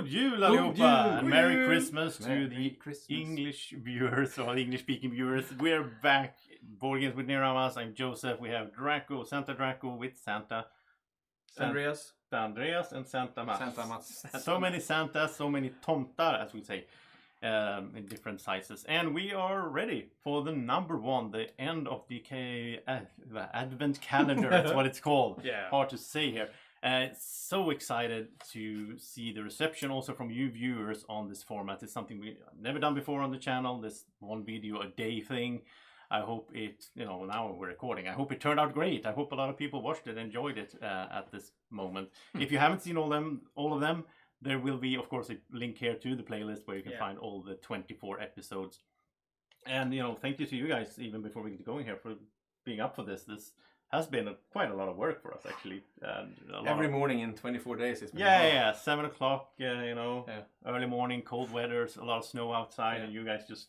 Jul allihopa! And Merry Christmas to the Christmas. English viewers or English-speaking viewers. We're back. Boardgames with Niramas. I'm Josef. We have Santa Draco with Santa. Andreas and Santa Mats. Santa Mats. So many Santas, so many tomtar, as we say, in different sizes. And we are ready for the number one, the end of the Advent calendar. That's what it's called. Yeah. Hard to say here. So excited to see the reception also from you viewers on this format. It's something we've never done before on the channel, this one video a day thing. I hope it, now we're recording, I hope it turned out great. I hope a lot of people watched it, enjoyed it at this moment. If you haven't seen all of them, there will be, of course, a link here to the playlist where you can find all the 24 episodes. And, thank you to you guys, even before we get going here, for being up for this. This has been quite a lot of work for us, actually. Every morning in 24 days it's been 7 o'clock, early morning, cold weather, a lot of snow outside, and you guys just,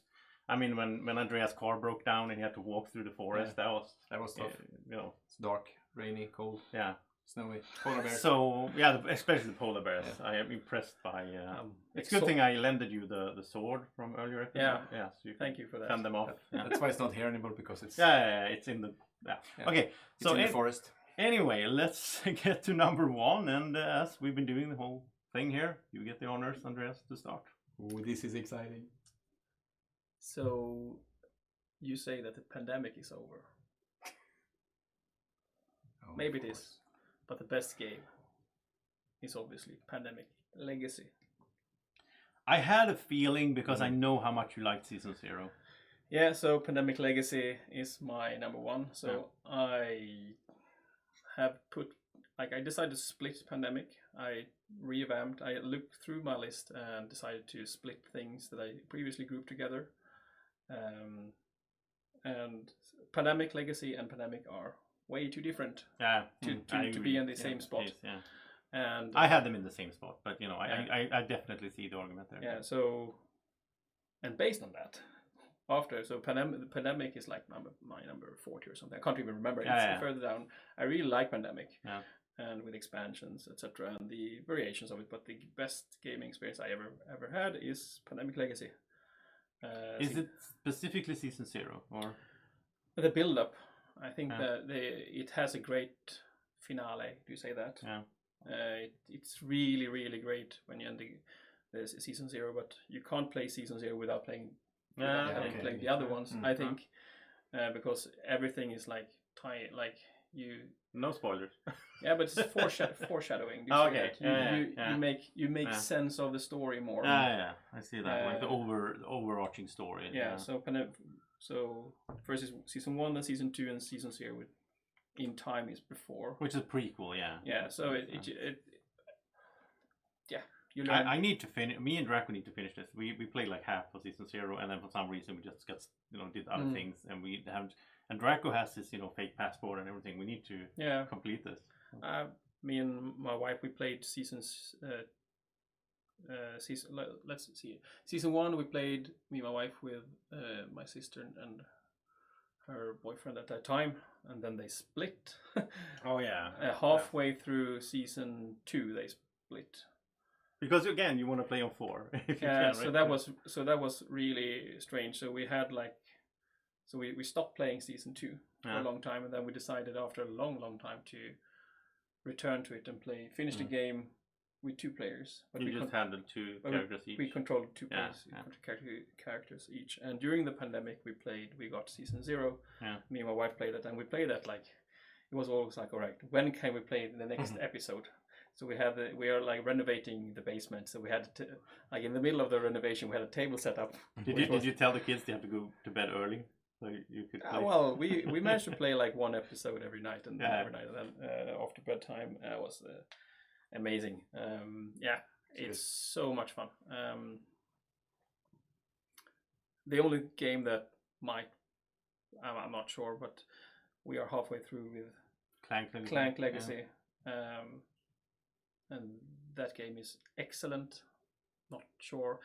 when Andreas' car broke down and he had to walk through the forest, that was tough. It's dark, rainy, cold, snowy, polar bears. So, especially the polar bears. I am impressed by, it's a good thing I lended you the sword from earlier episode. So thank you for that. Fend them off. That's why it's not here anymore, because it's... it's in the... Okay, so in the forest. Anyway, let's get to number one, and as we've been doing the whole thing here, you get the honors, Andreas, to start. Oh, this is exciting. So, you say that the pandemic is over. Maybe it is, but the best game is obviously Pandemic Legacy. I had a feeling, because I know how much you liked Season 0. Yeah, so Pandemic Legacy is my number one. So I have I decided to split Pandemic. I revamped, I looked through my list and decided to split things that I previously grouped together. And Pandemic Legacy and Pandemic are way too different to be in the same spot. And I had them in the same spot, but I definitely see the argument there. Yeah, so, and based on that, Pandemic is like my number 40 or something. I can't even remember. It's further down. I really like Pandemic, and with expansions, etc., and the variations of it. But the best gaming experience I ever had is Pandemic Legacy. Is it specifically Season 0 or the build-up? I think that it has a great finale. Do you say that? Yeah. It's really, really great when you end the Season 0, but you can't play Season 0 without playing the other ones. I think because everything is no spoilers. Yeah, but it's foreshadowing. You make sense of the story more. I see that, like the overarching story. So first Season 1, then Season 2, and Season 0 in time is before. Which is a prequel, so you learn. I need to finish. Me and Draco need to finish this. We played like half of Season 0, and then for some reason we just did other things, and we haven't. And Draco has this fake passport and everything. We need to complete this. Me and my wife, we played seasons. Let's see. Season 1 we played, me and my wife, with my sister and her boyfriend at that time, and then they split. Halfway through Season 2 they split. Because again, you want to play on 4. So that was really strange. So we had we stopped playing Season 2 for a long time, and then we decided after a long time to return to it and finish the game with 2 players. But you just handled 2 characters each. We controlled 2 players, characters each. And during the pandemic, we got Season 0. Me and my wife played it, and we played it it was always like, all right, when can we play the next episode? So we are renovating the basement. So we had in the middle of the renovation, we had a table set up. Did you tell the kids they have to go to bed early? So you could play? Well, we managed to play 1 episode every night, and every night, and then after bedtime was amazing. It's so much fun. The only game that I'm not sure, but we are halfway through with Clank Legacy, and that game is excellent. Not sure.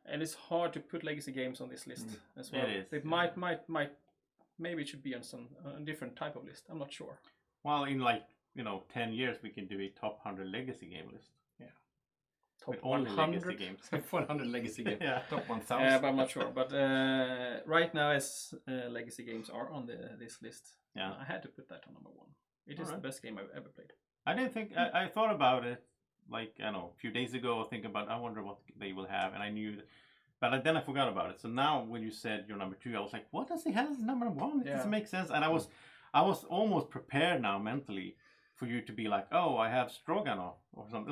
And it's hard to put legacy games on this list as well. It is. It maybe it should be on a different type of list. I'm not sure. Well, in 10 years we can do a top 100 legacy game list. top with all the 100 legacy games. 100 legacy games. Yeah. Top 1000. But I'm not sure. But right now, as legacy games are on this list, Yeah. I had to put that on number 1. It is the best game I've ever played. I didn't think I thought about it like I don't know a few days ago. Thinking about I wonder what they will have, and I knew, but then I forgot about it. So now when you said your number 2, I was like, what does he have as number 1? It doesn't make sense. And I was almost prepared now mentally for you to be like, oh, I have Stroganoff or something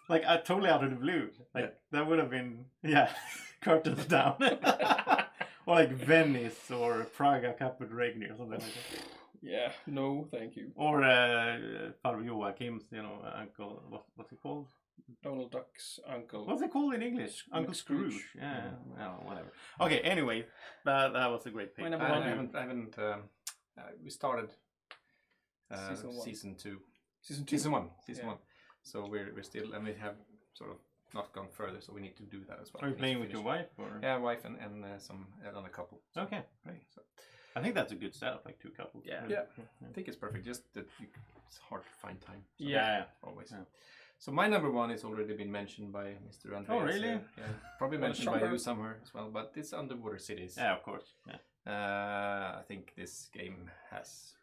like totally out of the blue. Like that would have been curtains down. Or like Venice or Praga Caput Regni or something like that. Yeah, no, thank you. Or Farbror Joachim's, uncle, what's it called? Donald Duck's uncle. What's it called in English? Uncle Scrooge. Yeah, well, whatever. Okay, anyway, that was a great pick. My number I one. haven't. We started season 2. Season one. So we're still, and we have sort of not gone further, so we need to do that as well. Are you playing with your wife? Or? Yeah, wife and some another couple. So, okay, right. So I think that's a good setup, like 2 couples. Yeah. I think it's perfect. Just that it's hard to find time. So always. Yeah. So my number 1 has already been mentioned by Mr. Andreas. Oh, really? Yeah. Probably mentioned by you somewhere as well, but it's Underwater Cities. Yeah, of course. Yeah. I think this game has,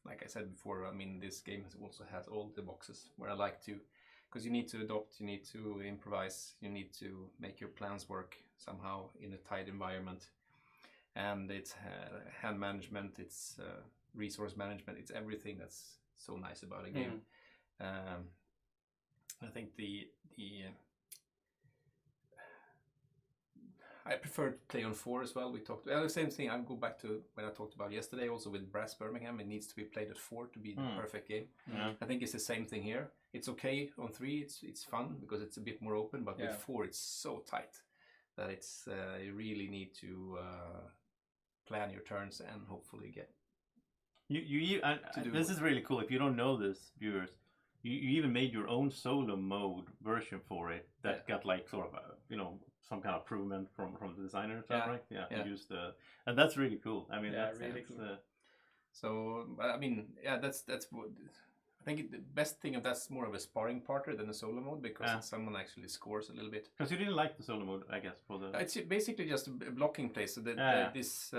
like I said before, I mean, this game also has all the boxes where I like to, because you need to adopt, you need to improvise, you need to make your plans work somehow in a tight environment. And it's hand management, it's resource management, it's everything that's so nice about a game. I think I prefer to play on 4 as well. We talked the same thing. I'll go back to what I talked about yesterday also with Brass Birmingham. It needs to be played at 4 to be the perfect game. I think it's the same thing here. It's okay on 3, it's fun because it's a bit more open, but with 4 it's so tight that it's you really need to plan your turns and hopefully get this is really cool. If you don't know this, viewers, you even made your own solo mode version for it that got like sort of some kind of improvement from the designer, is that right? Yeah. You used and that's really cool. I mean, that's really cool. So I mean, that's what I think. The best thing of that's more of a sparring partner than a solo mode because someone actually scores a little bit. Because you didn't like the solo mode, I guess, for the. It's basically just a blocking place. So this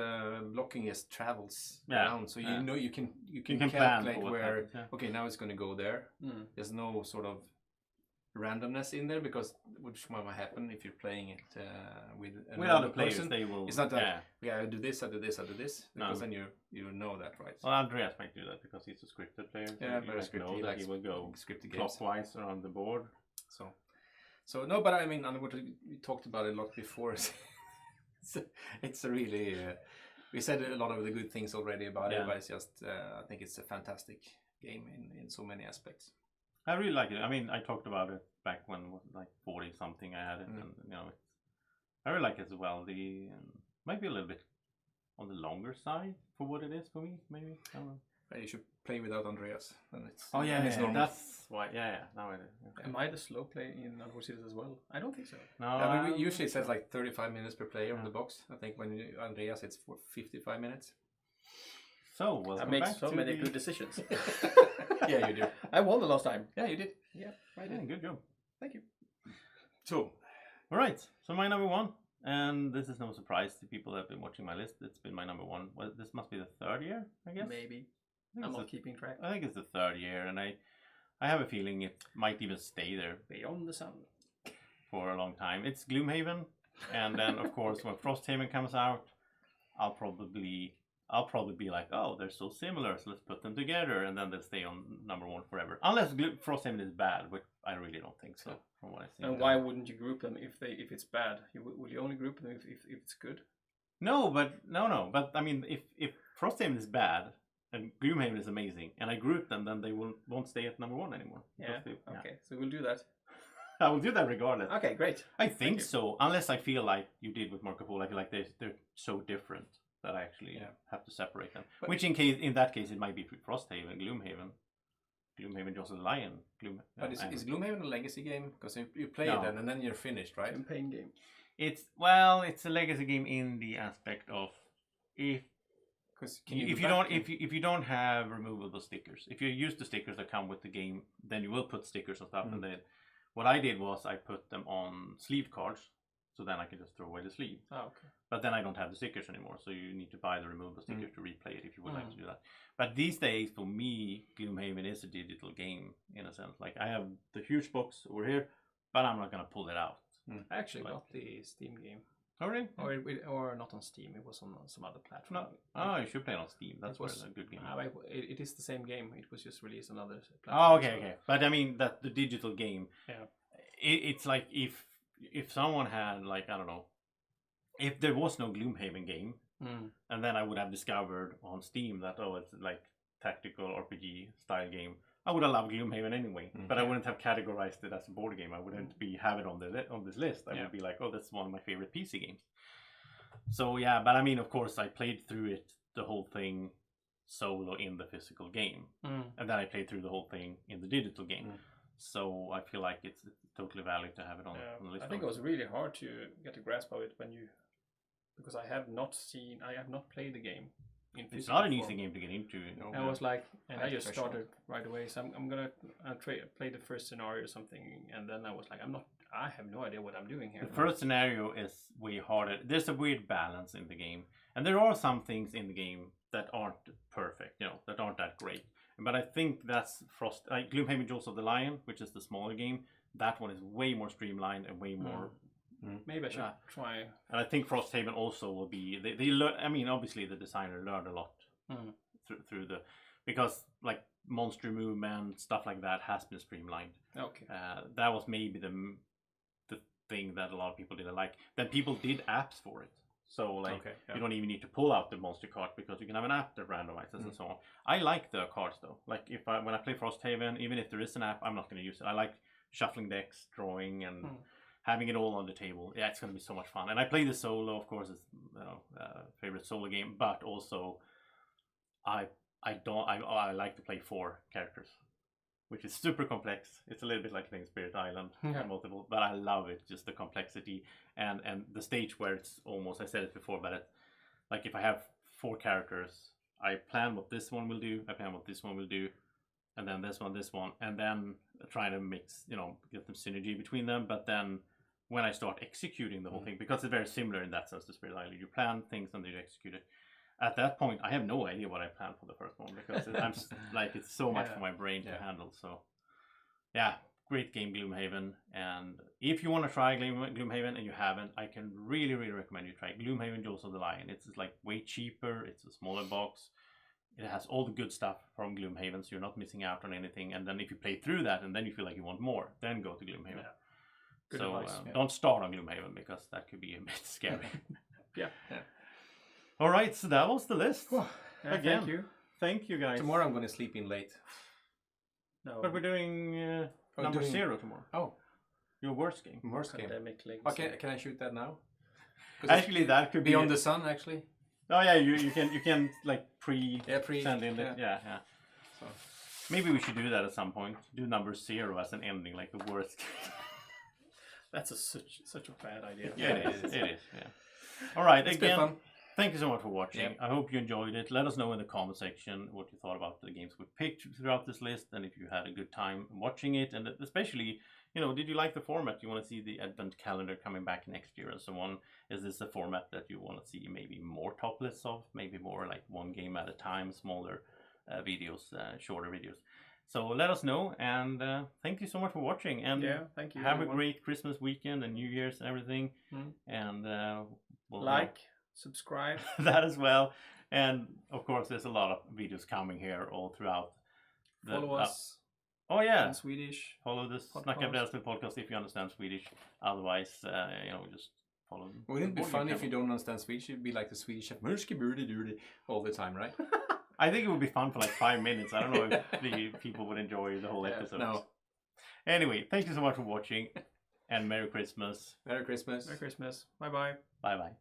blocking just travels around. So you can calculate where. Okay, now it's going to go there. There's no sort of randomness in there because which might happen if you're playing it with other players. They will. It's not that I do this, I do this, I do this because then you know that, right? Well, Andreas might do that because he's a scripted player. So very scripted. Know that he will go scripted clockwise around the board. So no, but I mean, we talked about it a lot before. It's a really. We said a lot of the good things already about it, but it's just I think it's a fantastic game in so many aspects. I really like it. I mean, I talked about it back when it was like 40 something. I had it, and I really like it as well. The might be a little bit on the longer side for what it is for me. Maybe I don't know. You should play without Andreas. Then it's it's normal. That's why. Now I do. Okay. Am I the slow play in Underwater Cities as well? I don't think so. No, I mean, usually it says like 35 minutes per player on the box. I think when Andreas it's for 55 minutes. So I make so many good decisions. Yeah, you do. I won the last time. Yeah, you did. Yeah, I did. Good job. Thank you. So, all right. So my number 1, and this is no surprise to people that have been watching my list. It's been my number 1. Well, this must be the 3rd year, I guess. Maybe. I'm not keeping track. I think it's the 3rd year, and I have a feeling it might even stay there. Beyond the Sun. For a long time. It's Gloomhaven, and then of course when Frosthaven comes out, I'll probably be like, oh, they're so similar, so let's put them together, and then they'll stay on number 1 forever. Unless Frosthaven is bad, which I really don't think so, from what I see. And why wouldn't you group them if it's bad? Will you only group them if it's good? No, but I mean, if Frosthaven is bad and Gloomhaven is amazing, and I group them, then they won't stay at number 1 anymore. Yeah. Okay, so we'll do that. I will do that regardless. Okay, great. I think so, unless I feel like you did with Marco Polo. I feel like they're so different that I actually have to separate them. But which in that case it might be Frosthaven, Gloomhaven, Josef the Lion. But is Gloomhaven a legacy game? Because you play it and then you're finished, right? Campaign game. It's a legacy game in the aspect of if you don't have removable stickers, if you use the stickers that come with the game, then you will put stickers on stuff, and then What I did was I put them on sleeve cards, so then I can just throw away the sleeve. Oh, okay. But then I don't have the stickers anymore, so you need to buy the removable stickers to replay it if you would like to do that. But these days, for me, Gloomhaven is a digital game in a sense. Like I have the huge box over here, but I'm not gonna pull it out. I actually got the Steam game. Oh really? Or not on Steam. It was on some other platform. Oh, you should play it on Steam. That's a good game. It is the same game. It was just released on other platforms. Oh, okay. But I mean that the digital game. Yeah. It's like if someone had like I don't know, if there was no Gloomhaven game, and then I would have discovered on Steam that it's like tactical RPG style game, I would have loved Gloomhaven anyway. But I wouldn't have categorized it as a board game. I wouldn't have it on this list. I would be like, oh, that's one of my favorite PC games. So yeah, but I mean, of course, I played through it the whole thing solo in the physical game, and then I played through the whole thing in the digital game. So I feel like it's totally valid to have it on the list. I think it was really hard to get a grasp of it because I have not played the game in physical. It's not an easy game to get into. I was like, and I just started right away. So I'm gonna play the first scenario or something, and then I was like, I have no idea what I'm doing here. The first scenario is way harder. There's a weird balance in the game, and there are some things in the game that aren't perfect, that aren't that great. But I think that's Gloomhaven Jaws of the Lion, which is the smaller game. That one is way more streamlined and way more. Maybe I should try. And I think Frosthaven also will be. They learn. I mean, obviously the designer learned a lot through because like monster movement stuff like that has been streamlined. Okay. That was maybe the thing that a lot of people didn't like. Then people did apps for it. So like you don't even need to pull out the monster card because you can have an app that randomizes and so on. I like the cards though. Like when I play Frosthaven, even if there is an app, I'm not going to use it. I like shuffling decks, drawing, and having it all on the table. Yeah, it's going to be so much fun. And I play the solo, of course, it's favorite solo game. But also, I like to play 4 characters, which is super complex. It's a little bit like playing Spirit Island, multiple, but I love it, just the complexity and the stage where it's almost, I said it before, but it's like if I have 4 characters, I plan what this one will do, I plan what this one will do, and then this one, and then try to mix, get some synergy between them. But then when I start executing the whole thing, because it's very similar in that sense to Spirit Island, you plan things and then you execute it. At that point, I have no idea what I planned for the first one because it's so much for my brain to handle. So, yeah, great game, Gloomhaven. And if you want to try Gloomhaven and you haven't, I can really, really recommend you try Gloomhaven Jaws of the Lion. It's like way cheaper. It's a smaller box. It has all the good stuff from Gloomhaven, so you're not missing out on anything. And then if you play through that and then you feel like you want more, then go to Gloomhaven. Good so advice. Don't start on Gloomhaven because that could be a bit scary. Yeah. All right, so that was the list. Again, Thank you, guys. Tomorrow I'm going to sleep in late. No. But we're doing number 0 tomorrow. Oh. Your worst game. Worst game. Okay, can I shoot that now? Actually, that could be Beyond the Sun, actually. Oh yeah, you can like send in it. Yeah. So maybe we should do that at some point. Do number 0 as an ending, like the worst. That's such a bad idea. Yeah, it is. Yeah. All right. It's again, been fun. Thank you so much for watching. I hope you enjoyed it. Let us know in the comment section what you thought about the games we picked throughout this list, and if you had a good time watching it, and especially, did you like the format? Do you want to see the advent calendar coming back next year and so on? Is this a format that you want to see maybe more top lists of? Maybe more like one game at a time, smaller videos, shorter videos. So let us know, and thank you so much for watching. And thank you. Have a great Christmas weekend and New Year's and everything. And we'll subscribe. That as well. And of course, there's a lot of videos coming here all throughout. Follow us. Oh yeah, in Swedish. Follow this Snacka Brädspel podcast if you understand Swedish. Otherwise, just follow. Wouldn't it be fun if you don't understand Swedish? It'd be like the Swedish chef all the time, right? I think it would be fun for like 5 minutes. I don't know if the people would enjoy the whole episode. No. Anyway, thank you so much for watching, and Merry Christmas. Merry Christmas. Merry Christmas. Bye bye. Bye bye.